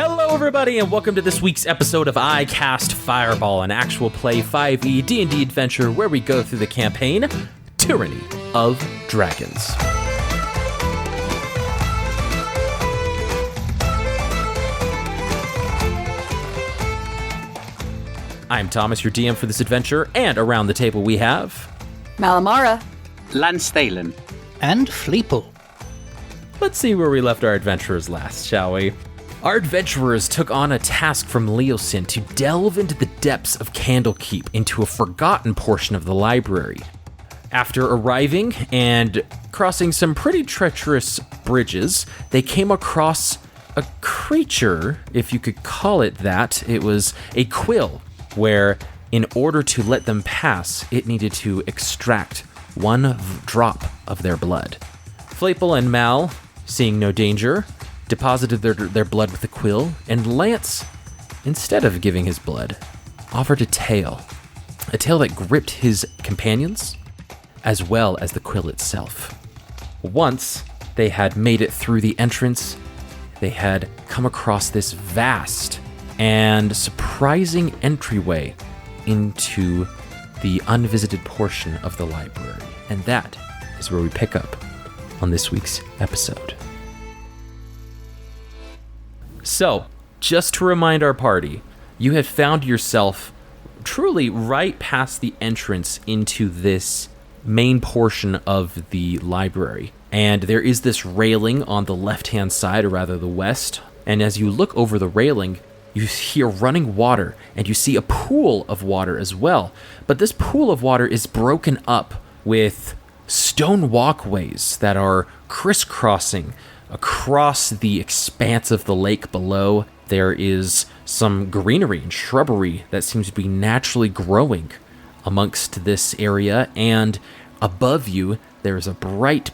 Hello, everybody, and welcome to this week's episode of I Cast Fireball, an actual play 5e D&D adventure where we go through the campaign Tyranny of Dragons. I'm Thomas, your DM for this adventure, and around the table we have... Malamara. Lansthalen. And Fleeple. Let's see where we left our adventurers last, shall we? Our adventurers took on a task from Leosin to delve into the depths of Candlekeep into a forgotten portion of the library. After arriving and crossing some pretty treacherous bridges, they came across a creature, if you could call it that. It was a quill, where in order to let them pass, it needed to extract one drop of their blood. Fleeple and Mal, seeing no danger, deposited their blood with the quill, and Lance, instead of giving his blood, offered a tail that gripped his companions, as well as the quill itself. Once they had made it through the entrance, they had come across this vast and surprising entryway into the unvisited portion of the library. And that is where we pick up on this week's episode. So, just to remind our party, you have found yourself truly right past the entrance into this main portion of the library. And there is this railing on the left-hand side, or rather the west. And as you look over the railing, you hear running water, and you see a pool of water as well. But this pool of water is broken up with stone walkways that are crisscrossing across the expanse of the lake below. There is some greenery and shrubbery that seems to be naturally growing amongst this area, and above you, there is a bright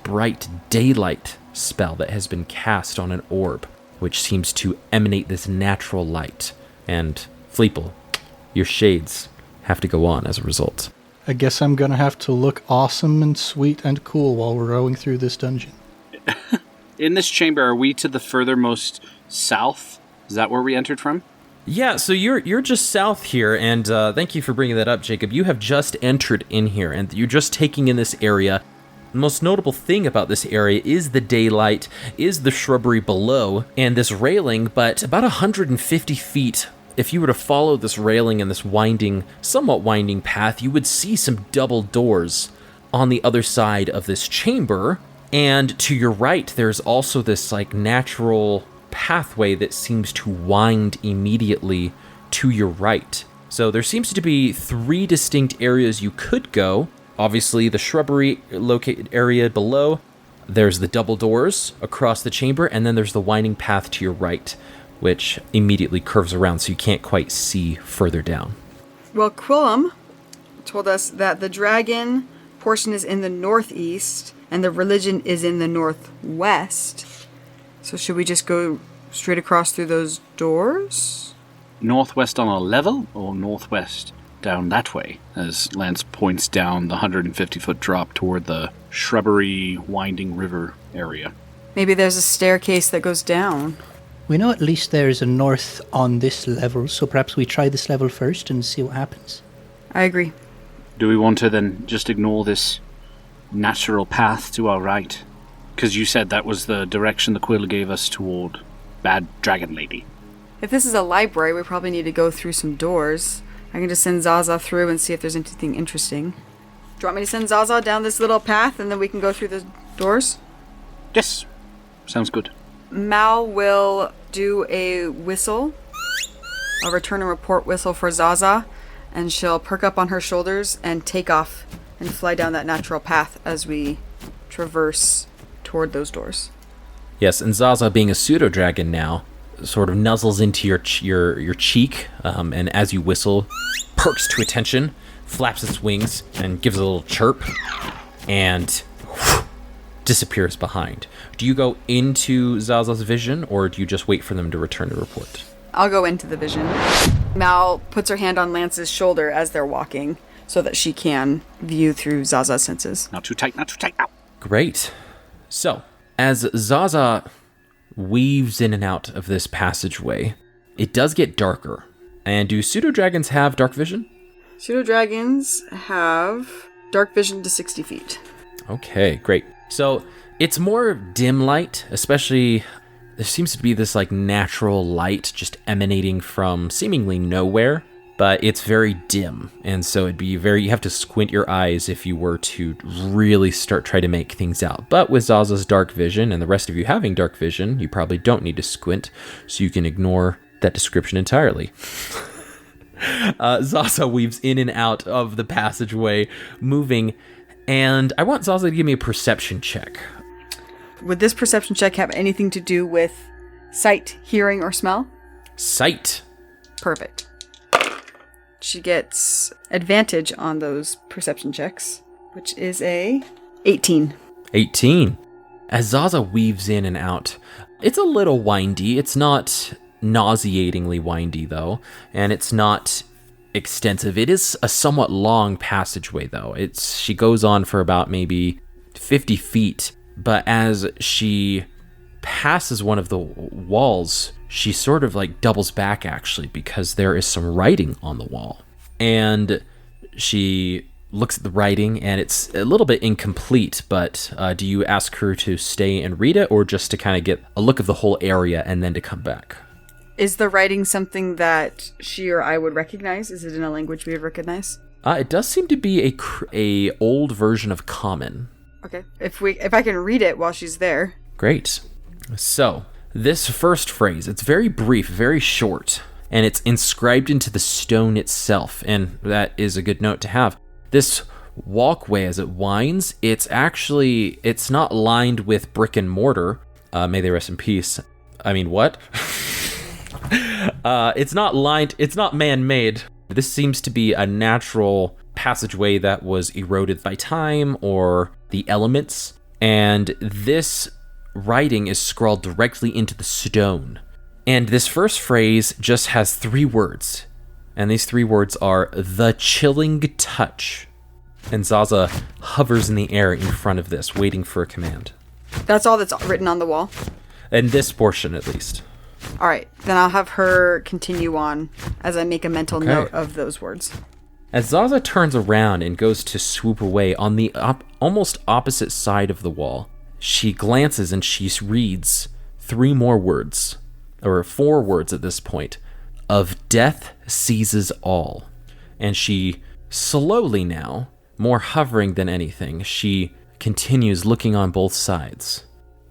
daylight spell that has been cast on an orb, which seems to emanate this natural light. And Fleeple, your shades have to go on as a result. I guess I'm gonna have to look awesome and sweet and cool while we're going through this dungeon. In this chamber, are we to the furthermost south? Is that where we entered from? Yeah, so you're just south here, and thank you for bringing that up, Jacob. You have just entered in here, and you're just taking in this area. The most notable thing about this area is the daylight, is the shrubbery below, and this railing, but about 150 feet, if you were to follow this railing and this somewhat winding path, you would see some double doors on the other side of this chamber. And to your right, there's also this natural pathway that seems to wind immediately to your right. So there seems to be three distinct areas you could go. Obviously, the shrubbery located area below. There's the double doors across the chamber, and then there's the winding path to your right, which immediately curves around so you can't quite see further down. Well, Quillum told us that the dragon portion is in the northeast, and the religion is in the northwest. So should we just go straight across through those doors? Northwest on a level, or northwest down that way, as Lance points down the 150-foot drop toward the shrubbery, winding river area? Maybe there's a staircase that goes down. We know at least there is a north on this level, so perhaps we try this level first and see what happens. I agree. Do we want to then just ignore this natural path to our right? Because you said that was the direction the quill gave us toward Bad Dragon Lady. If this is a library, we probably need to go through some doors. I can just send Zaza through and see if there's anything interesting. Do you want me to send Zaza down this little path and then we can go through the doors? Yes. Sounds good. Mal will do a whistle, a return and report whistle for Zaza, and she'll perk up on her shoulders and take off and fly down that natural path as we traverse toward those doors. Yes, and Zaza, being a pseudo-dragon now, sort of nuzzles into your cheek, and as you whistle, perks to attention, flaps its wings, and gives a little chirp, and disappears behind. Do you go into Zaza's vision, or do you just wait for them to return to report? I'll go into the vision. Mal puts her hand on Lance's shoulder as they're walking, so that she can view through Zaza's senses. Not too tight, not too tight. Ow. Great. So, as Zaza weaves in and out of this passageway. It does get darker. And do pseudo-dragons have dark vision? Pseudo-dragons have dark vision to 60 feet. Okay, great. So it's more dim light, especially there seems to be this like natural light just emanating from seemingly nowhere, but it's very dim. And so it'd be you have to squint your eyes if you were to really try to make things out. But with Zaza's dark vision and the rest of you having dark vision, you probably don't need to squint, so you can ignore that description entirely. Zaza weaves in and out of the passageway, moving, and I want Zaza to give me a perception check. Would this perception check have anything to do with sight, hearing, or smell? Sight. Perfect. She gets advantage on those perception checks, which is a 18. 18. As Zaza weaves in and out, it's a little windy. It's not nauseatingly windy, though, and it's not extensive. It is a somewhat long passageway, though. She goes on for about maybe 50 feet, but as she passes one of the walls, she sort of like doubles back, actually, because there is some writing on the wall. And she looks at the writing, and it's a little bit incomplete, but do you ask her to stay and read it, or just to kind of get a look of the whole area and then to come back? Is the writing something that she or I would recognize? Is it in a language we would recognize? It does seem to be a old version of Common. Okay. If I can read it while she's there. Great. So, this first phrase, it's very brief, very short, and it's inscribed into the stone itself, and that is a good note to have. This walkway, as it winds, it's not lined with brick and mortar. May they rest in peace. I mean, what? It's not man-made. This seems to be a natural passageway that was eroded by time or the elements, and this writing is scrawled directly into the stone. And this first phrase just has 3 words, and these 3 words are "the chilling touch." And Zaza hovers in the air in front of this, waiting for a command. That's all that's written on the wall? In this portion, at least. All right, then I'll have her continue on as I make a mental note of those words. As Zaza turns around and goes to swoop away on the almost opposite side of the wall, she glances and she reads 3 more words, or 4 words at this point, "of death seizes all." And she slowly now, more hovering than anything, she continues looking on both sides.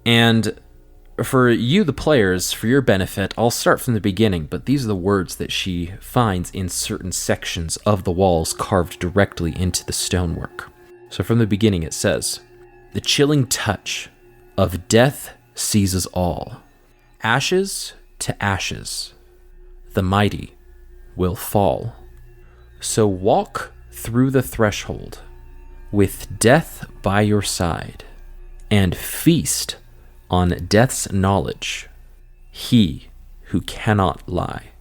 And for you, the players, for your benefit, I'll start from the beginning, but these are the words that she finds in certain sections of the walls carved directly into the stonework. So from the beginning it says, "The chilling touch of death seizes all. Ashes to ashes, the mighty will fall. So walk through the threshold with death by your side and feast on death's knowledge, he who cannot lie."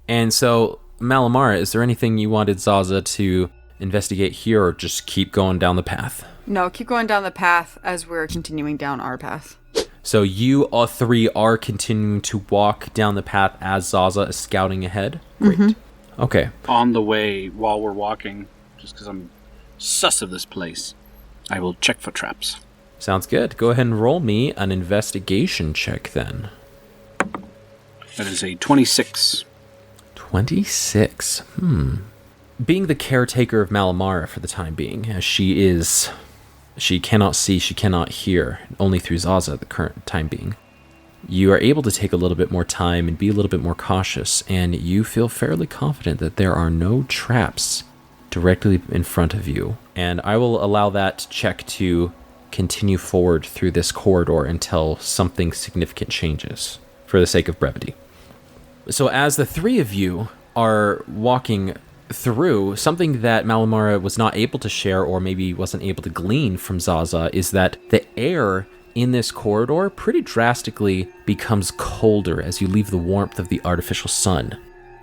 And so, Malamara, is there anything you wanted Zaza to investigate here, or just keep going down the path? No, keep going down the path as we're continuing down our path. So you all 3 are continuing to walk down the path as Zaza is scouting ahead? Great. Mm-hmm. Okay. On the way, while we're walking, just because I'm sus of this place, I will check for traps. Sounds good. Go ahead and roll me an investigation check then. That is a 26. 26. Being the caretaker of Malamara for the time being, as she cannot see, she cannot hear, only through Zaza at the current time being, you are able to take a little bit more time and be a little bit more cautious, and you feel fairly confident that there are no traps directly in front of you. And I will allow that check to continue forward through this corridor until something significant changes, for the sake of brevity. So as the 3 of you are walking through, something that Malamara was not able to share, or maybe wasn't able to glean from Zaza, is that the air in this corridor pretty drastically becomes colder as you leave the warmth of the artificial sun.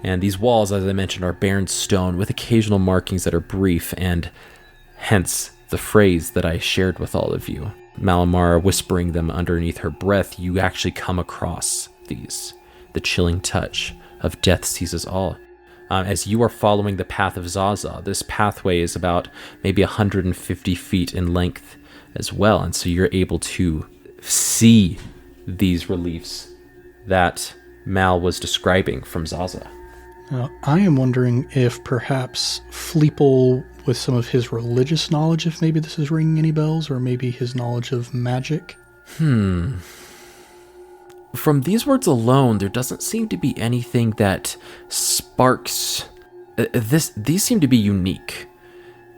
And these walls, as I mentioned, are barren stone with occasional markings that are brief, and hence the phrase that I shared with all of you. Malamar whispering them underneath her breath, you actually come across these. The chilling touch of death seizes all. As you are following the path of Zaza, this pathway is about maybe 150 feet in length as well, and so you're able to see these reliefs that Mal was describing from Zaza. I am wondering if perhaps Fleeple, with some of his religious knowledge, if maybe this is ringing any bells, or maybe his knowledge of magic. From these words alone, there doesn't seem to be anything that sparks... These seem to be unique.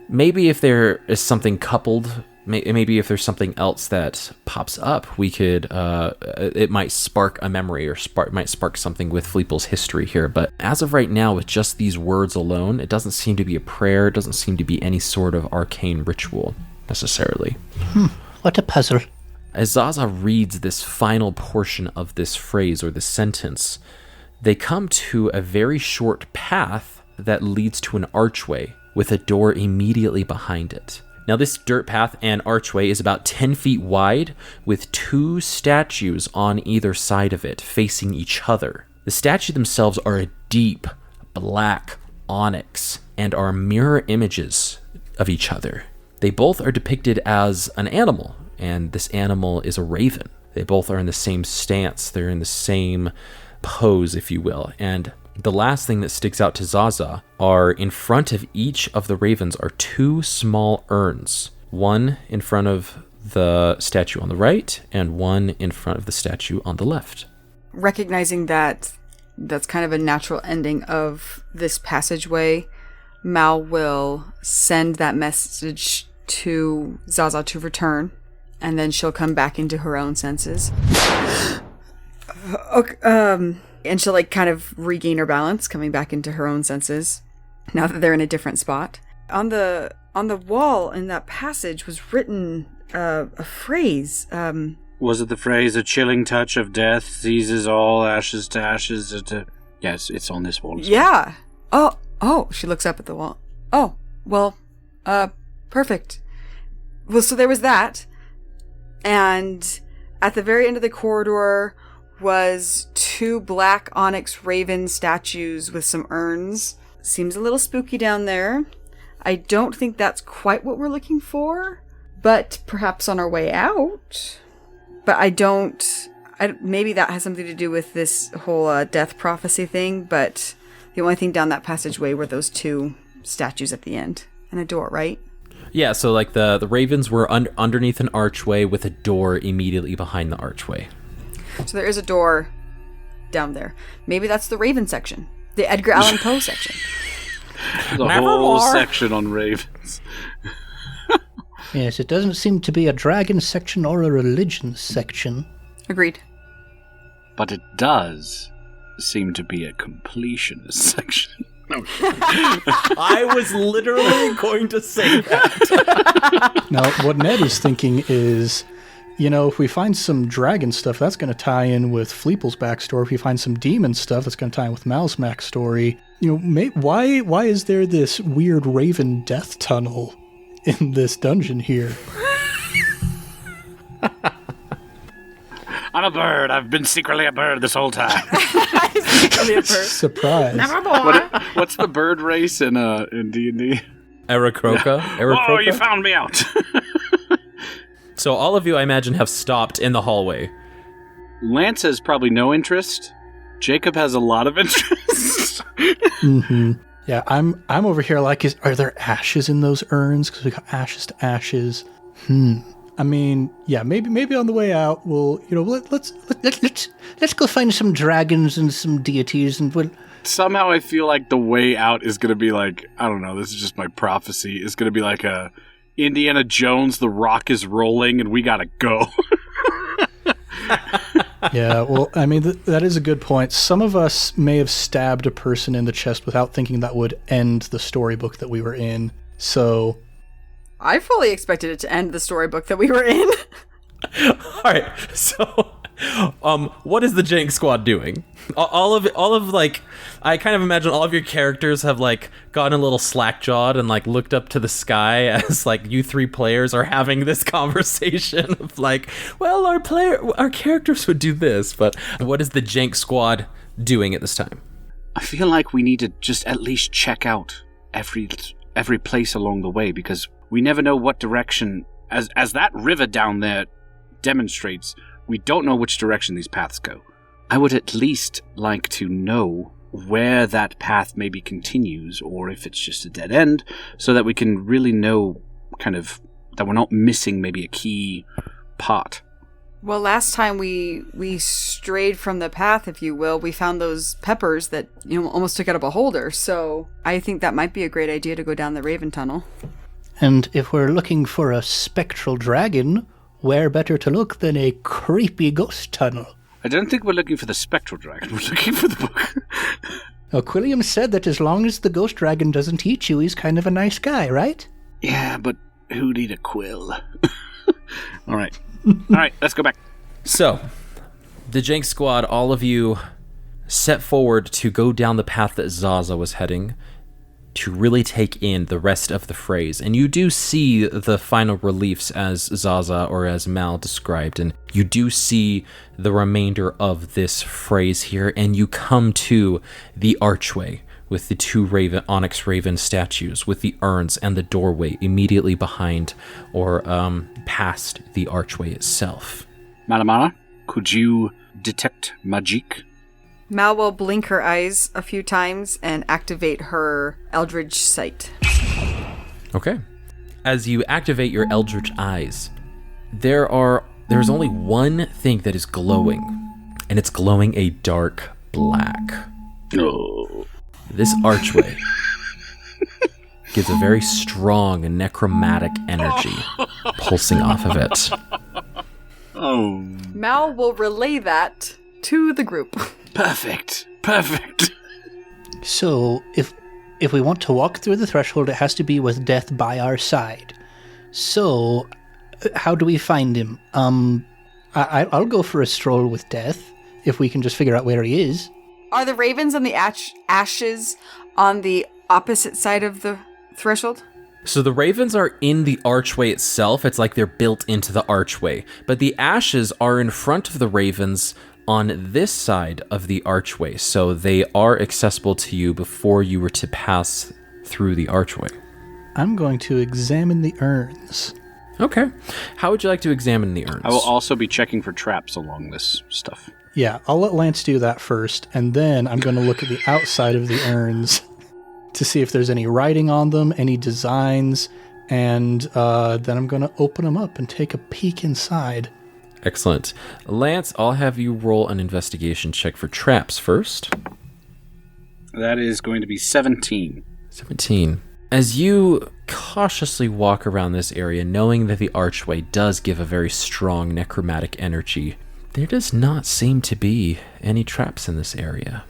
Maybe if there is something coupled, maybe if there's something else that pops up, we could... it might spark a memory, or might spark something with Fleeple's history here. But as of right now, with just these words alone, it doesn't seem to be a prayer. It doesn't seem to be any sort of arcane ritual, necessarily. What a puzzle. As Zaza reads this final portion of this phrase or this sentence, they come to a very short path that leads to an archway with a door immediately behind it. Now, this dirt path and archway is about 10 feet wide with 2 statues on either side of it facing each other. The statues themselves are a deep black onyx and are mirror images of each other. They both are depicted as an animal, and this animal is a raven. They both are in the same stance. They're in the same pose, if you will. And the last thing that sticks out to Zaza are in front of each of the ravens are 2 small urns. One in front of the statue on the right and one in front of the statue on the left. Recognizing that that's kind of a natural ending of this passageway, Mal will send that message to Zaza to return, and then she'll come back into her own senses. And she'll kind of regain her balance, coming back into her own senses, now that they're in a different spot. On the wall in that passage was written a phrase. Was it the phrase, "A chilling touch of death seizes all, ashes to ashes"? Yes, it's on this wall as well. Yeah. Oh, she looks up at the wall. Oh, well, perfect. Well, so there was that. And at the very end of the corridor was 2 black onyx raven statues with some urns. Seems a little spooky down there. I don't think that's quite what we're looking for, but perhaps on our way out. But maybe that has something to do with this whole death prophecy thing, but the only thing down that passageway were those 2 statues at the end. And a door, right? Yeah, so the ravens were underneath an archway with a door immediately behind the archway. So there is a door down there. Maybe that's the raven section. The Edgar Allan Poe section. The whole section on ravens. Yes, it doesn't seem to be a dragon section or a religion section. Agreed. But it does seem to be a completionist section. No. I was literally going to say that. Now, what Ned is thinking is, if we find some dragon stuff, that's going to tie in with Fleeple's backstory. If we find some demon stuff, that's going to tie in with Mal's backstory. Why is there this weird raven death tunnel in this dungeon here? I'm a bird. I've been secretly a bird this whole time. Secretly a bird. Surprise. What's the bird race in D&D? Aarakocra? Oh, you found me out. So all of you, I imagine, have stopped in the hallway. Lance has probably no interest. Jacob has a lot of interest. Mm-hmm. Yeah, I'm over here are there ashes in those urns? Because we got ashes to ashes. I mean, yeah, maybe on the way out we'll, let's go find some dragons and some deities, and we'll. Somehow I feel like the way out is going to be I don't know, this is just my prophecy, is going to be like a Indiana Jones, the rock is rolling and we gotta go. Yeah, well, I mean, that is a good point. Some of us may have stabbed a person in the chest without thinking that would end the storybook that we were in, so... I fully expected it to end the storybook that we were in. All right, so What is the Jank Squad doing? All of like, I kind of imagine all of your characters have like gotten a little slack-jawed and like looked up to the sky as like you three players are having this conversation of like, well, our characters would do this, but what is the Jank Squad doing at this time? I feel like we need to just at least check out every place along the way, because we never know what direction, as that river down there demonstrates, we don't know which direction these paths go. I would at least like to know where that path maybe continues, or if it's just a dead end, so that we can really know kind of that we're not missing maybe a key part. Well, last time we strayed from the path, if you will, we found those peppers that, almost took out a beholder. So I think that might be a great idea to go down the Raven Tunnel. And if we're looking for a spectral dragon, where better to look than a creepy ghost tunnel? I don't think we're looking for the spectral dragon. We're looking for the book. Now, Quilliam said that as long as the ghost dragon doesn't eat you, he's kind of a nice guy, right? Yeah, but who'd eat a quill? All right. All right, let's go back. So, the Jank Squad, all of you set forward to go down the path that Zaza was heading, to really take in the rest of the phrase. And you do see the final reliefs as Zaza or as Mal described, and you do see the remainder of this phrase here, and you come to the archway with the two onyx raven statues, with the urns and the doorway immediately behind or past the archway itself. Malamara, could you detect magic? Mal will blink her eyes a few times and activate her Eldritch Sight. Okay. As you activate your Eldritch Eyes, there's only one thing that is glowing, and it's glowing a dark black. Oh. This archway gives a very strong necromantic energy pulsing off of it. Oh. Mal will relay that to the group. Perfect. So, if we want to walk through the threshold, it has to be with death by our side. So, how do we find him? I'll go for a stroll with death, if we can just figure out where he is. Are the ravens and the ashes on the opposite side of the threshold? So the ravens are in the archway itself. It's like they're built into the archway. But the ashes are in front of the ravens on this side of the archway. So they are accessible to you before you were to pass through the archway. I'm going to examine the urns. Okay. How would you like to examine the urns? I will also be checking for traps along this stuff. Yeah, I'll let Lance do that first, and then I'm going to look at the outside of the urns to see if there's any writing on them, any designs, and then I'm going to open them up and take a peek inside. Excellent. Lance, I'll have you roll an investigation check for traps first. That is going to be 17. 17. As you cautiously walk around this area, knowing that the archway does give a very strong necromantic energy, there does not seem to be any traps in this area.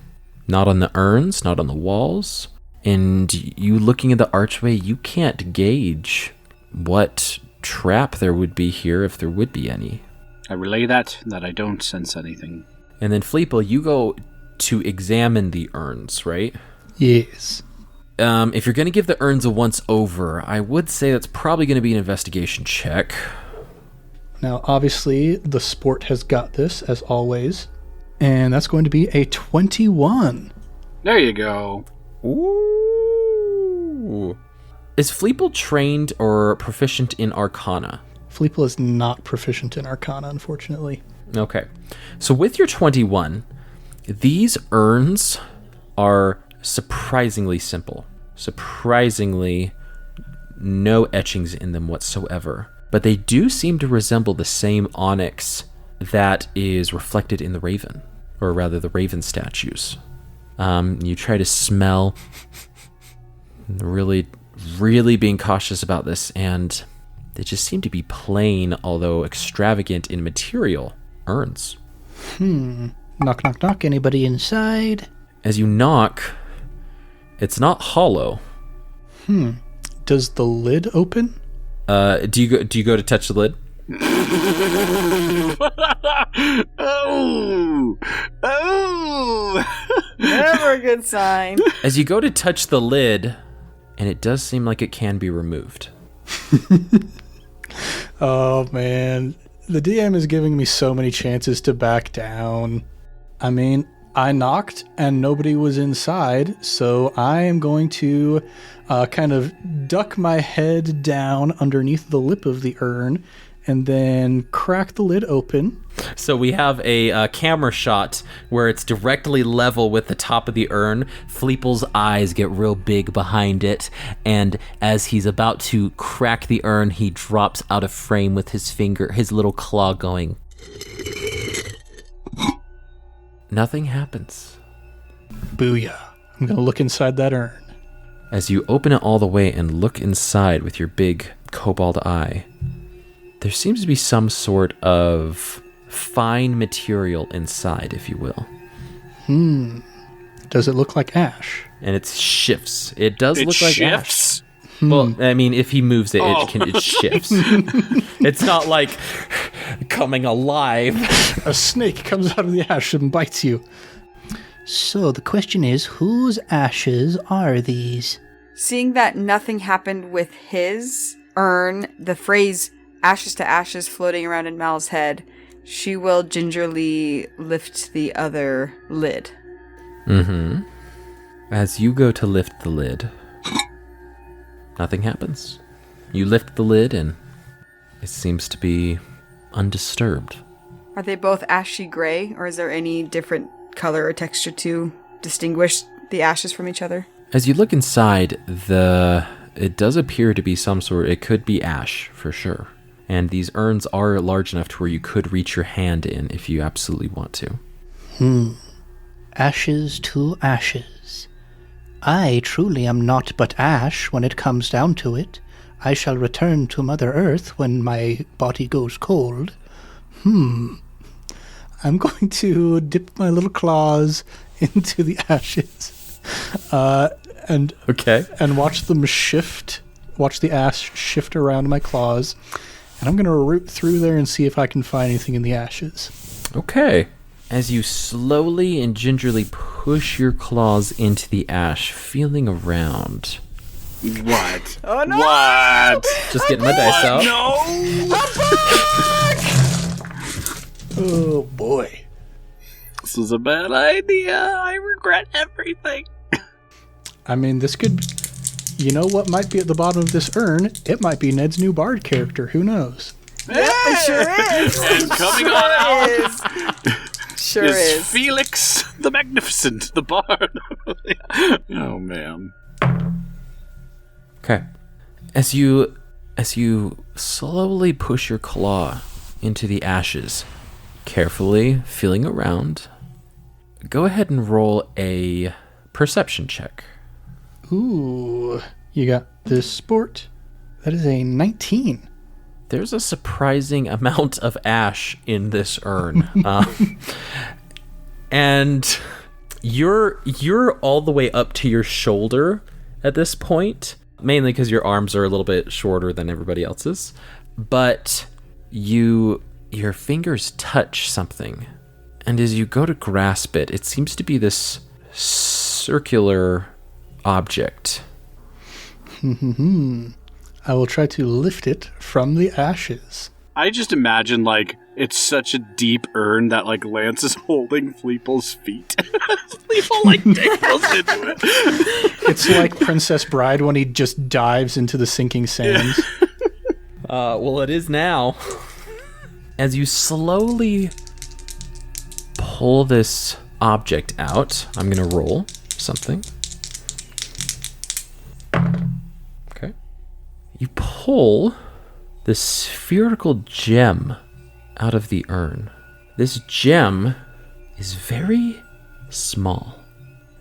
Not on the urns, not on the walls. And you looking at the archway, you can't gauge what trap there would be here, if there would be any. I relay that I don't sense anything. And then Fleeple, you go to examine the urns, right? Yes. If you're going to give the urns a once over, I would say that's probably going to be an investigation check. Now, obviously, the sport has got this, as always. And that's going to be a 21. There you go. Ooh. Is Fleeple trained or proficient in Arcana? Fleeple is not proficient in Arcana, unfortunately. Okay. So with your 21, these urns are surprisingly simple. Surprisingly, no etchings in them whatsoever. But they do seem to resemble the same onyx that is reflected in the raven, or rather the raven statues. You try to smell, really being cautious about this, and they just seem to be plain, although extravagant in material, urns. Knock, knock, knock. Anybody inside? As you knock, it's not hollow. Does the lid open? Do you go to touch the lid? Oh! Never a good sign. As you go to touch the lid, and it does seem like it can be removed. Oh, man. The DM is giving me so many chances to back down. I mean, I knocked and nobody was inside, so I am going to kind of duck my head down underneath the lip of the urn and then crack the lid open. So we have a camera shot where it's directly level with the top of the urn. Fleeple's eyes get real big behind it, and as he's about to crack the urn, he drops out of frame with his finger, his little claw going. Nothing happens. Booyah. I'm going to look inside that urn. As you open it all the way and look inside with your big cobalt eye, there seems to be some sort of fine material inside, if you will. Does it look like ash? And it shifts. It does look like shifts? ash. Well, I mean, if he moves it, it shifts. It's not like coming alive. A snake comes out of the ash and bites you. So the question is, whose ashes are these? Seeing that nothing happened with his urn, the phrase ashes to ashes floating around in Mal's head, she will gingerly lift the other lid. Mm-hmm. As you go to lift the lid, nothing happens. You lift the lid and it seems to be undisturbed. Are they both ashy gray, or is there any different color or texture to distinguish the ashes from each other? As you look inside, it does appear to be some sort, it could be ash for sure. And these urns are large enough to where you could reach your hand in if you absolutely want to. Ashes to ashes. I truly am not but ash when it comes down to it. I shall return to Mother Earth when my body goes cold. I'm going to dip my little claws into the ashes and watch them shift, watch the ash shift around my claws. And I'm going to root through there and see if I can find anything in the ashes. Okay. As you slowly and gingerly push your claws into the ash, feeling around. What? Oh no! What? Just getting my dice out. No! Oh, boy. This is a bad idea. I regret everything. I mean, this could... You know what might be at the bottom of this urn? It might be Ned's new bard character. Who knows? Yep, it sure is. And coming on out Sure is is. Felix the Magnificent, the bard. Oh, man. Okay. As you slowly push your claw into the ashes, carefully feeling around, go ahead and roll a perception check. Ooh, you got this sport. That is a 19. There's a surprising amount of ash in this urn. And you're all the way up to your shoulder at this point, mainly because your arms are a little bit shorter than everybody else's. But your fingers touch something. And as you go to grasp it, it seems to be this circular object. I will try to lift it from the ashes. I just imagine, like, it's such a deep urn that, like, Lance is holding Fleeple's feet. Fleeple, like, dangles into it. It's like Princess Bride when he just dives into the sinking sands. Well, it is now. As you slowly pull this object out, I'm going to roll something. Okay. You pull this spherical gem out of the urn. This gem is very small.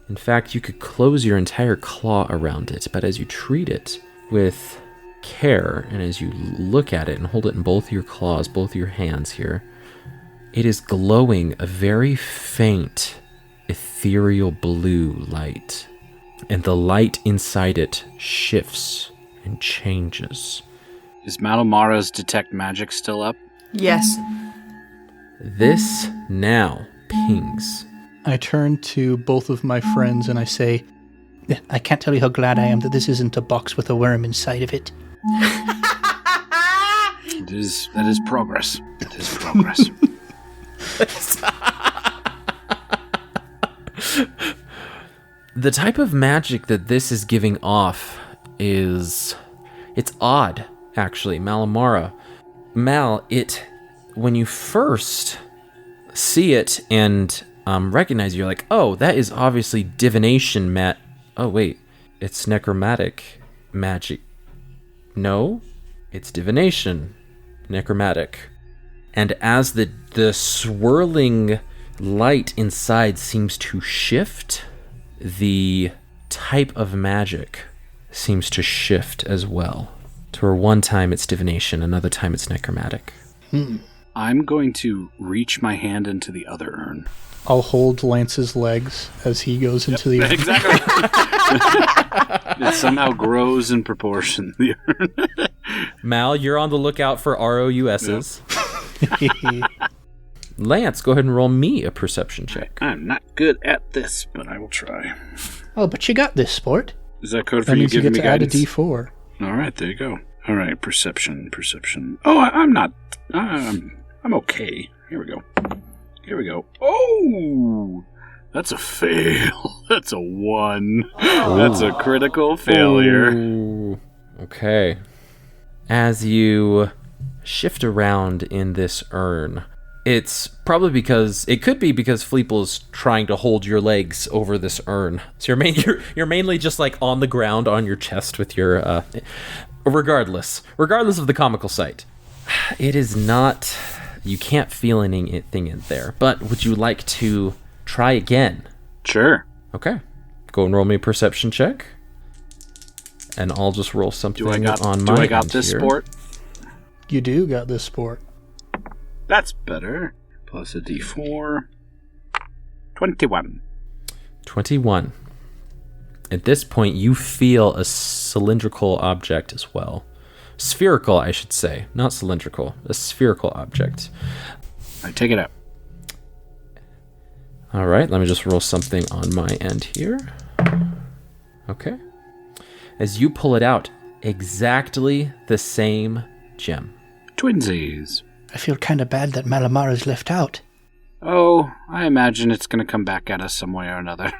In fact, you could close your entire claw around it, but as you treat it with care, and as you look at it and hold it in both your claws, both your hands here, it is glowing a very faint, ethereal blue light. And the light inside it shifts and changes. Is Malamara's detect magic still up? Yes. This now pings. I turn to both of my friends and I say, I can't tell you how glad I am that this isn't a box with a worm inside of it. That is progress. That is progress. The type of magic that this is giving off it's odd, actually. Malamara. Mal, when you first see it and recognize it, you're like, oh, that is obviously divination oh, wait, it's necromantic magic. No, it's divination, necromantic. And as the swirling light inside seems to shift, the type of magic seems to shift as well. To where one time it's divination, another time it's necromantic. I'm going to reach my hand into the other urn. I'll hold Lance's legs as he goes into the urn. Exactly. It somehow grows in proportion. The urn. Mal, you're on the lookout for ROUSs. Lance, go ahead and roll me a perception check. I'm not good at this, but I will try. Oh, but you got this, sport. Is that code for That you means you giving get me to add a guidance? D4. All right, there you go. All right, perception. Oh, I'm not. I'm okay. Here we go. Oh, that's a fail. That's a 1. That's a critical failure. Ooh. Okay. As you shift around in this urn, it's probably it could be because Fleeple is trying to hold your legs over this urn. So you're mainly just like on the ground on your chest with your, regardless of the comical sight. It is not, you can't feel anything in there, but would you like to try again? Sure. Okay. Go and roll me a perception check. And I'll just roll something on my Do I got end this, here. sport? You do got this, sport. That's better. Plus a D4. 21. 21. At this point, you feel a cylindrical object as well. Spherical, I should say. Not cylindrical. A spherical object. All right, take it out. All right, let me just roll something on my end here. Okay. As you pull it out, exactly the same gem. Twinsies. I feel kind of bad that Malamara's left out. Oh, I imagine it's going to come back at us some way or another.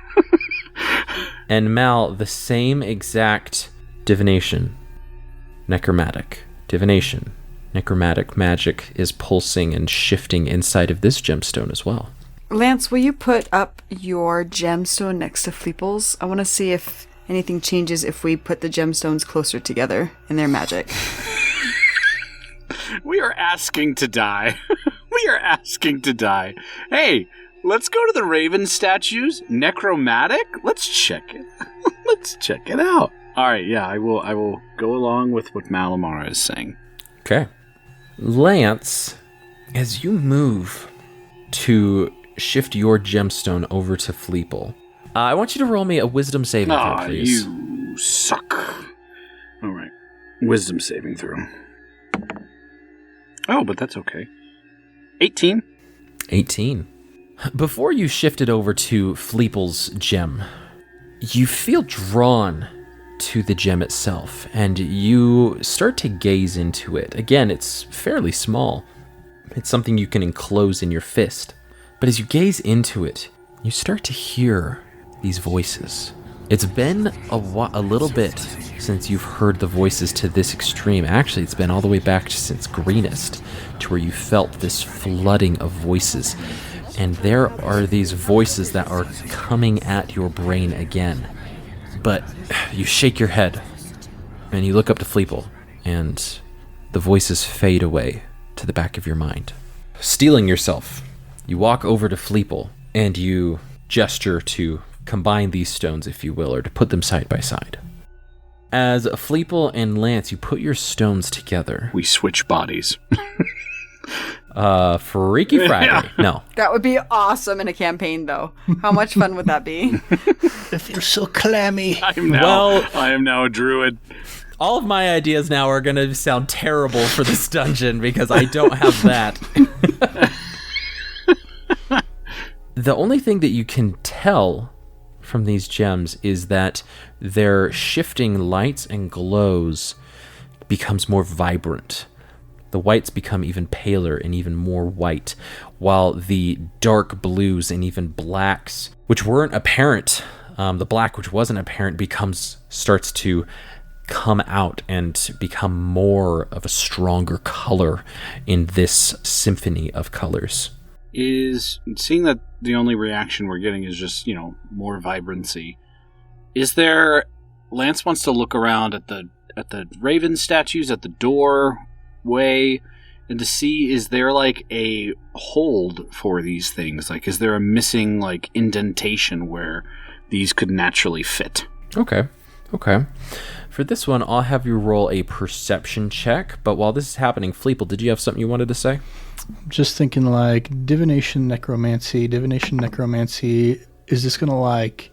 And Mal, the same exact divination. Necromantic. Divination. Necromantic magic is pulsing and shifting inside of this gemstone as well. Lance, will you put up your gemstone next to Fleeple's? I want to see if anything changes if we put the gemstones closer together in their magic. We are asking to die. We are asking to die. Hey, let's go to the Raven statues. Necromantic? Let's check it. Let's check it out. All right, yeah, I will go along with what Malamara is saying. Okay. Lance, as you move to shift your gemstone over to Fleeple, I want you to roll me a wisdom saving throw, please. You suck. All right. Wisdom saving throw. Oh, but that's okay. 18. 18. Before you shift it over to Fleeple's gem, you feel drawn to the gem itself, and you start to gaze into it. Again, it's fairly small. It's something you can enclose in your fist. But as you gaze into it, you start to hear these voices. It's been a little bit since you've heard the voices to this extreme. Actually, it's been all the way back since Greenest, to where you felt this flooding of voices. And there are these voices that are coming at your brain again. But you shake your head, and you look up to Fleeple, and the voices fade away to the back of your mind. Steeling yourself, you walk over to Fleeple, and you gesture to combine these stones, if you will, or to put them side by side. As Fleeple and Lance, you put your stones together. We switch bodies. Freaky Friday. Yeah. No. That would be awesome in a campaign, though. How much fun would that be? It feels so clammy. I am now a druid. All of my ideas now are going to sound terrible for this dungeon because I don't have that. The only thing that you can tell from these gems is that their shifting lights and glows becomes more vibrant. The whites become even paler and even more white, while the dark blues and even blacks, which weren't apparent, the black which wasn't apparent starts to come out and become more of a stronger color in this symphony of colors. Is seeing that the only reaction we're getting is just, more vibrancy. Is there... Lance wants to look around at the raven statues, at the doorway, and to see, is there like a hold for these things? Like, is there a missing like indentation where these could naturally fit? Okay. For this one, I'll have you roll a perception check, but while this is happening, Fleeple, did you have something you wanted to say? Just thinking like divination, necromancy. Is this going to like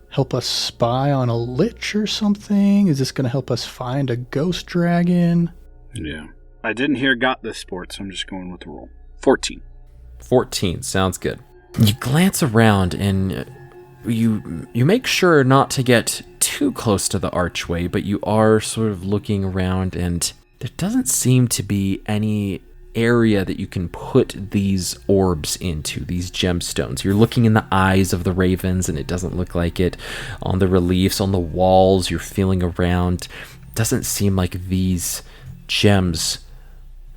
help us spy on a lich or something? Is this going to help us find a ghost dragon? Yeah. I didn't hear got this sport, so I'm just going with the roll. 14. 14, sounds good. You glance around and you make sure not to get too close to the archway, but you are sort of looking around and there doesn't seem to be any area that you can put these orbs into, these gemstones. You're looking in the eyes of the ravens and it doesn't look like it. On the reliefs, on the walls, you're feeling around. It doesn't seem like these gems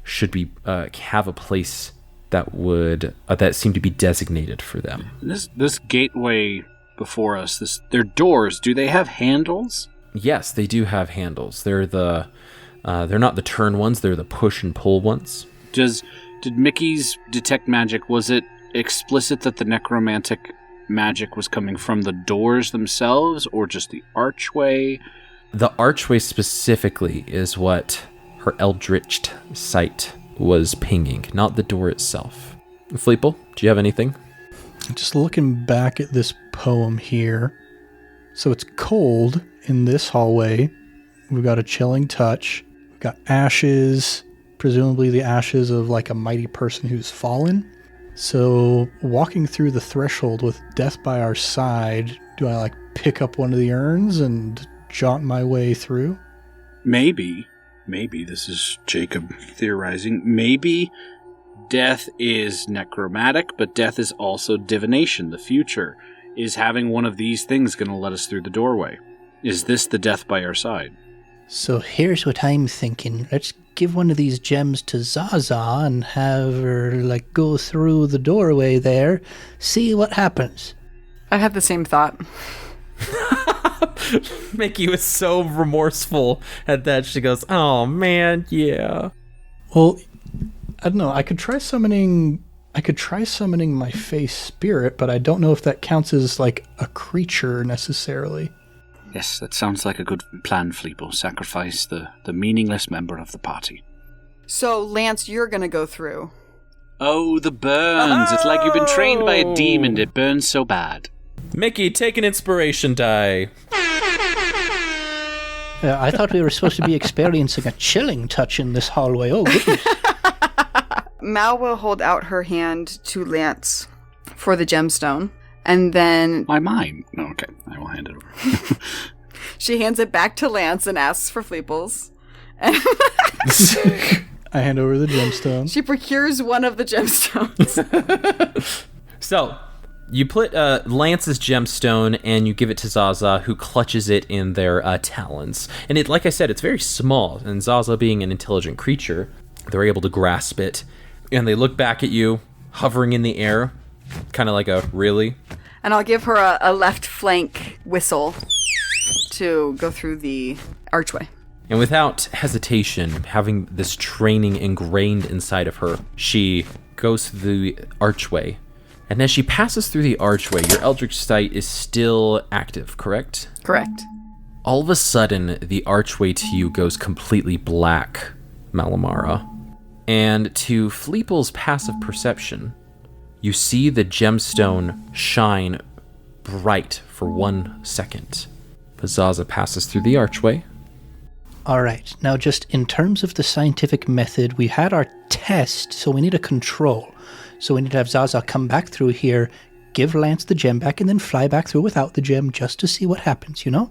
should be have a place that would that seem to be designated for them. This gateway before us, their doors, do they have handles? Yes, they do have handles. They're not the turn ones, they're the push and pull ones. Did Mickey's detect magic, was it explicit that the necromantic magic was coming from the doors themselves or just the archway? The archway specifically is what her eldritch sight was pinging, not the door itself. Fleeple, do you have anything? Just looking back at this poem here. So it's cold in this hallway. We've got a chilling touch. We've got ashes, presumably the ashes of like a mighty person who's fallen. So walking through the threshold with death by our side, do I like pick up one of the urns and jaunt my way through? Maybe, this is Jacob theorizing, maybe death is necromantic, but death is also divination, the future. Is having one of these things going to let us through the doorway? Is this the death by our side? So here's what I'm thinking. Let's give one of these gems to Zaza and have her like go through the doorway there, see what happens. I had the same thought. Mickey was so remorseful at that. She goes, "Oh man, yeah." Well, I don't know. I could try summoning my face spirit, but I don't know if that counts as like a creature necessarily. Yes, that sounds like a good plan, Fleeple. Sacrifice the meaningless member of the party. So, Lance, you're going to go through. Oh, the burns. It's like you've been trained by a demon. It burns so bad. Mickey, take an inspiration die. I thought we were supposed to be experiencing a chilling touch in this hallway. Oh, goodness. Mal will hold out her hand to Lance for the gemstone, and then... Mine? No, okay. I will hand it over. She hands it back to Lance and asks for Fleeple's. I hand over the gemstone. She procures one of the gemstones. So, you put Lance's gemstone and you give it to Zaza, who clutches it in their talons. And it, like I said, it's very small. And Zaza, being an intelligent creature, they're able to grasp it. And they look back at you, hovering in the air, kind of like a really. And I'll give her a left flank whistle to go through the archway. And without hesitation, having this training ingrained inside of her, she goes through the archway. And as she passes through the archway, your Eldritch Sight is still active, correct? Correct. All of a sudden, the archway to you goes completely black, Malamara. And to Fleeple's passive perception, you see the gemstone shine bright for 1 second. Zaza passes through the archway, All right. Now, just in terms of the scientific method, we had our test, so we need a control. So we need to have Zaza come back through here, give Lance the gem back, and then fly back through without the gem just to see what happens, you know?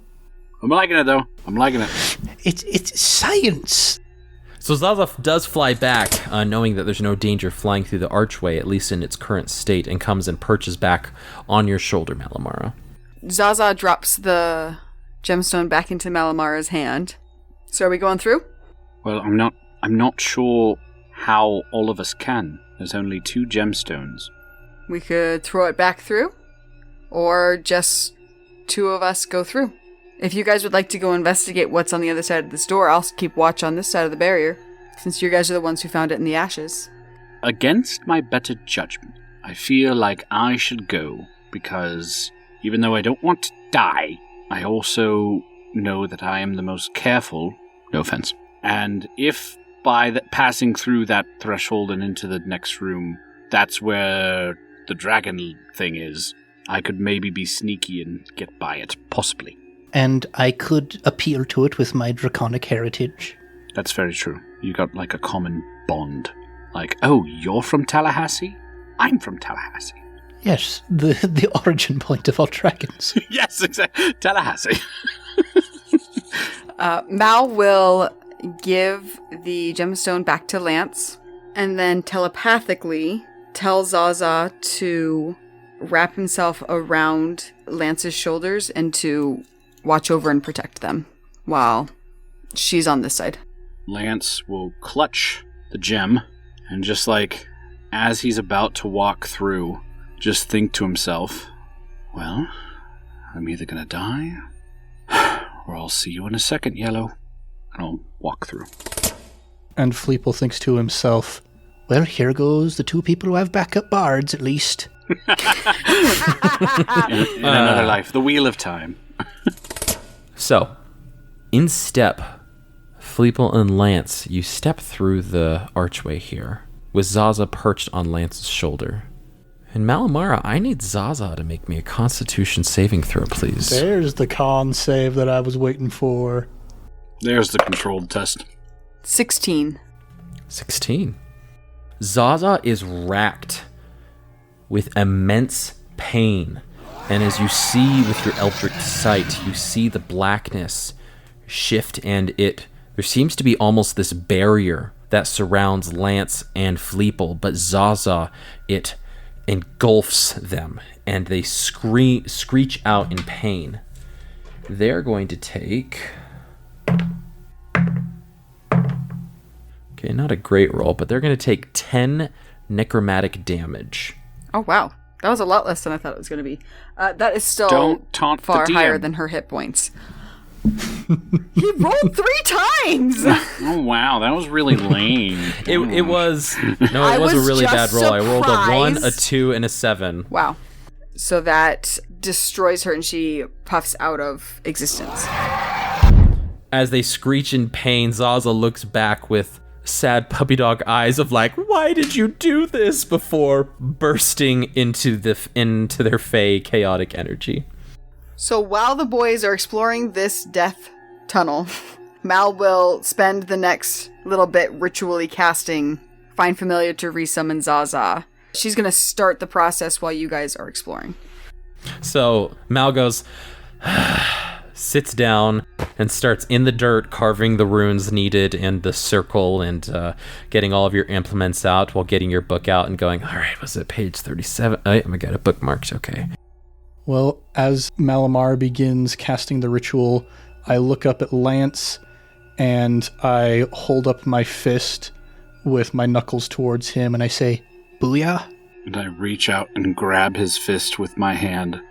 I'm liking it, though. I'm liking it. It's science. So Zaza does fly back, knowing that there's no danger flying through the archway, at least in its current state, and comes and perches back on your shoulder, Malamara. Zaza drops the gemstone back into Malamara's hand. So are we going through? Well, I'm not sure how all of us can. There's only 2 gemstones. We could throw it back through, or just 2 of us go through. If you guys would like to go investigate what's on the other side of this door, I'll keep watch on this side of the barrier, since you guys are the ones who found it in the ashes. Against my better judgment, I feel like I should go, because even though I don't want to die, I also know that I am the most careful, no offense, and if by passing through that threshold and into the next room, that's where the dragon thing is, I could maybe be sneaky and get by it, possibly. And I could appeal to it with my draconic heritage. That's very true. You got like a common bond. Like, oh, you're from Tallahassee? I'm from Tallahassee. Yes, the origin point of all dragons. Yes, exactly. Tallahassee. Mal will give the gemstone back to Lance, and then telepathically tell Zaza to wrap himself around Lance's shoulders and to watch over and protect them while she's on this side. Lance will clutch the gem and just like, as he's about to walk through, just think to himself, well, I'm either gonna die or I'll see you in a second, Yellow. And I'll walk through. And Fleeple thinks to himself, well, here goes the 2 people who have backup bards, at least. in another life, the Wheel of Time. So, in step, Fleeple and Lance, you step through the archway here, with Zaza perched on Lance's shoulder. And Malamara, I need Zaza to make me a Constitution saving throw, please. there's the con save that I was waiting for. There's the controlled test. 16. 16. Zaza is racked with immense pain. And as you see with your eldritch sight, you see the blackness shift, and there seems to be almost this barrier that surrounds Lance and Fleeple, but Zaza, it engulfs them, and they screech out in pain. They're going to take... Okay, not a great roll, but they're going to take 10 necromantic damage. Oh, wow. That was a lot less than I thought it was going to be. That is still Don't taunt far the DM. higher than her hit points. He rolled 3 times! Oh, wow, that was really lame. It was I a was really bad just roll. I rolled a 1, a surprised. 2, and a 7. Wow. So that destroys her and she puffs out of existence. As they screech in pain, Zaza looks back with sad puppy dog eyes of like, why did you do this, before bursting into their fey chaotic energy. So while the boys are exploring this death tunnel, Mal will spend the next little bit ritually casting Find Familiar to resummon Zaza. She's going to start the process while you guys are exploring. So Mal goes, sits down and starts in the dirt carving the runes needed and the circle and getting all of your implements out while getting your book out and going, all right, was it page 37? I got it bookmarked. Okay. Well, as Malamar begins casting the ritual, I look up at Lance and I hold up my fist with my knuckles towards him and I say, Booyah! And I reach out and grab his fist with my hand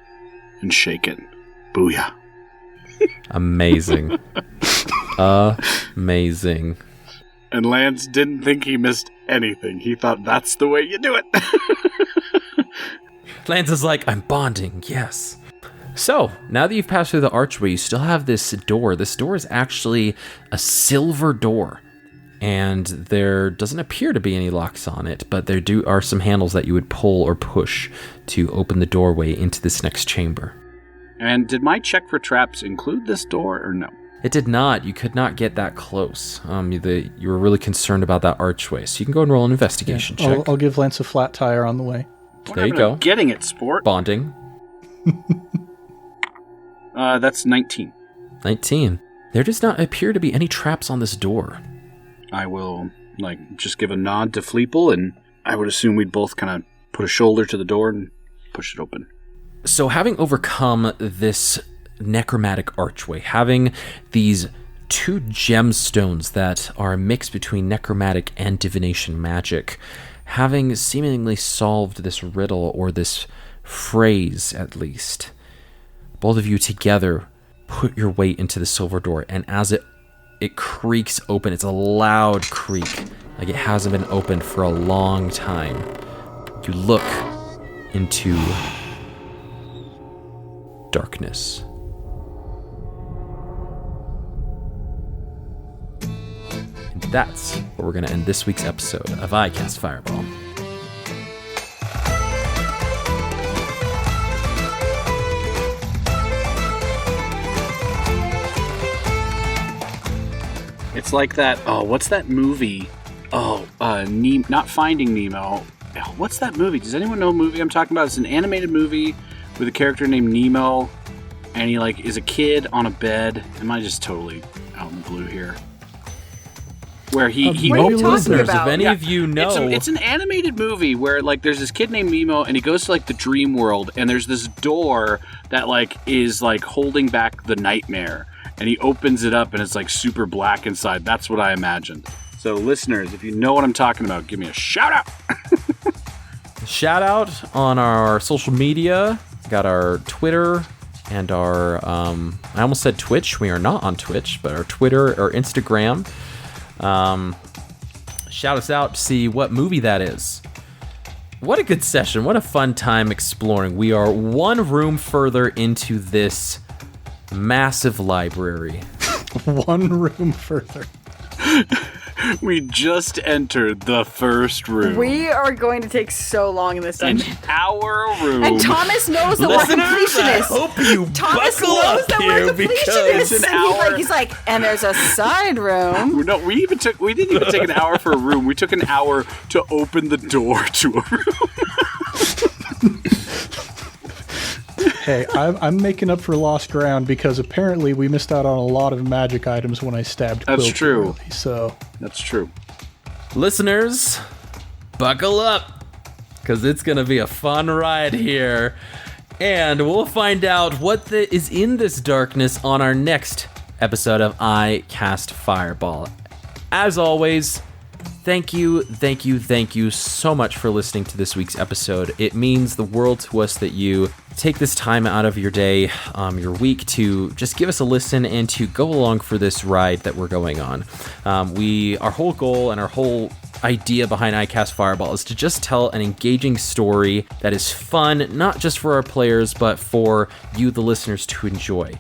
and shake it. Booyah. Amazing. Amazing. And Lance didn't think he missed anything. He thought that's the way you do it. Lance is like, I'm bonding, yes. So, now that you've passed through the archway, you still have this door. This door is actually a silver door. And there doesn't appear to be any locks on it, but there are some handles that you would pull or push to open the doorway into this next chamber. And did my check for traps include this door or no? It did not. You could not get that close. You were really concerned about that archway, so you can go and roll an investigation check. I'll give Lance a flat tire on the way. There you go. Getting it, sport. Bonding. That's 19. 19. There does not appear to be any traps on this door. I will, just give a nod to Fleeple, and I would assume we'd both kind of put a shoulder to the door and push it open. So having overcome this necromantic archway, having these 2 gemstones that are a mix between necromantic and divination magic, having seemingly solved this riddle, or this phrase at least, both of you together put your weight into the silver door, and as it creaks open, it's a loud creak, like it hasn't been opened for a long time. You look into darkness. And that's where we're going to end this week's episode of I Cast Fireball. It's like that, what's that movie? Not Finding Nemo. What's that movie? Does anyone know the movie I'm talking about? It's an animated movie with a character named Nemo, and he is a kid on a bed. Am I just totally out in the blue here? Where he what are you talking listeners, about? if any of you know, it's an animated movie where there's this kid named Nemo, and he goes to the dream world, and there's this door that is holding back the nightmare, and he opens it up, and it's super black inside. That's what I imagined. So listeners, if you know what I'm talking about, give me a shout out. shout out on our social media. Got our Twitter and our I almost said Twitch. We are not on Twitch, but our Twitter or Instagram. Shout us out to see what movie that is. What a good session. What a fun time exploring. We are one room further into this massive library. One room further. We just entered the first room. We are going to take so long in this An dungeon. hour room. And Thomas knows that we're Listeners, I completionists. hope you Thomas buckle knows up that here we're because completionists. it's an And hour. he's like, and there's a side room. No, we didn't even take an hour for a room. We took an hour to open the door to a room. Hey, I'm making up for lost ground because apparently we missed out on a lot of magic items when I stabbed That's Quill true. early, so That's true. listeners, buckle up, because it's going to be a fun ride here. And we'll find out what is in this darkness on our next episode of I Cast Fireball. As always, thank you so much for listening to this week's episode. It means the world to us that you take this time out of your day, your week, to just give us a listen and to go along for this ride that we're going on. Our whole goal and our whole idea behind I Cast Fireball is to just tell an engaging story that is fun, not just for our players, but for you, the listeners, to enjoy.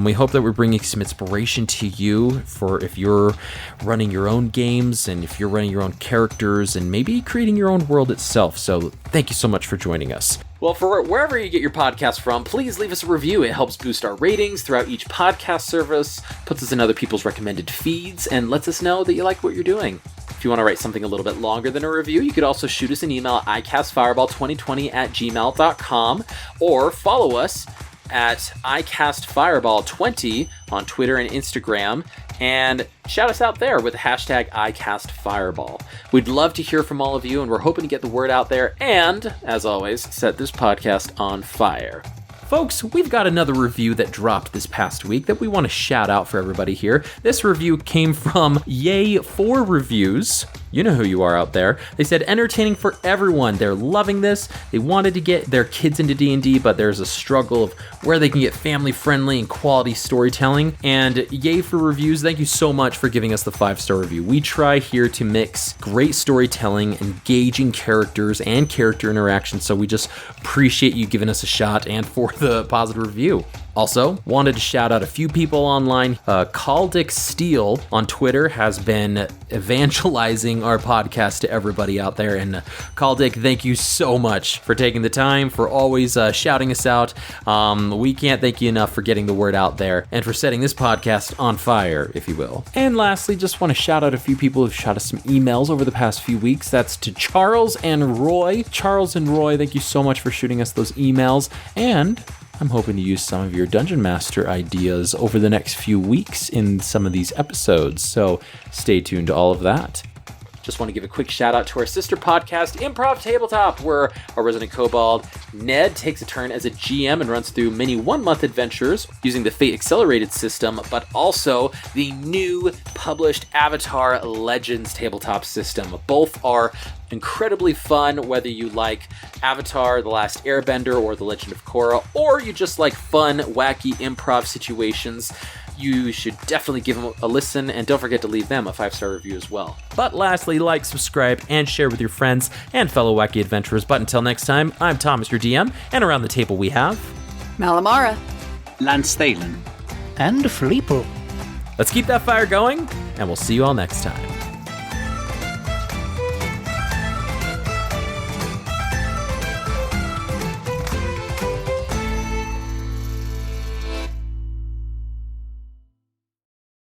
We hope that we're bringing some inspiration to you for if you're running your own games and if you're running your own characters and maybe creating your own world itself. So thank you so much for joining us. Well, for wherever you get your podcast from, please leave us a review. It helps boost our ratings throughout each podcast service, puts us in other people's recommended feeds, and lets us know that you like what you're doing. If you want to write something a little bit longer than a review, you could also shoot us an email at icastfireball2020@gmail.com or follow us at icastfireball20 on Twitter and Instagram, and shout us out there with the hashtag #ICastFireball. We'd love to hear from all of you, and we're hoping to get the word out there and, as always, set this podcast on fire. Folks, we've got another review that dropped this past week that we want to shout out for everybody here. This review came from Yay4 Reviews. You know who you are out there. They said, entertaining for everyone. They're loving this. They wanted to get their kids into D&D, but there's a struggle of where they can get family-friendly and quality storytelling. And Yay for Reviews, thank you so much for giving us the 5-star review. We try here to mix great storytelling, engaging characters, and character interaction, so we just appreciate you giving us a shot and for the positive review. Also, wanted to shout out a few people online. Caldic Steele on Twitter has been evangelizing our podcast to everybody out there. And Caldic, thank you so much for taking the time, for always shouting us out. We can't thank you enough for getting the word out there and for setting this podcast on fire, if you will. And lastly, just want to shout out a few people who've shot us some emails over the past few weeks. That's to Charles and Roy. Charles and Roy, thank you so much for shooting us those emails. And I'm hoping to use some of your Dungeon Master ideas over the next few weeks in some of these episodes, so stay tuned to all of that. Just want to give a quick shout out to our sister podcast, Improv Tabletop, where our resident kobold, Ned, takes a turn as a GM and runs through many one-month adventures using the Fate Accelerated system, but also the new published Avatar Legends tabletop system. Both are incredibly fun, whether you like Avatar, The Last Airbender, or The Legend of Korra, or you just like fun, wacky improv situations. You should definitely give them a listen, and don't forget to leave them a 5-star review as well. But lastly, like, subscribe, and share with your friends and fellow wacky adventurers. But until next time, I'm Thomas, your DM, and around the table we have... Malamara. Lance Thalen. And Fleeple. Let's keep that fire going, and we'll see you all next time.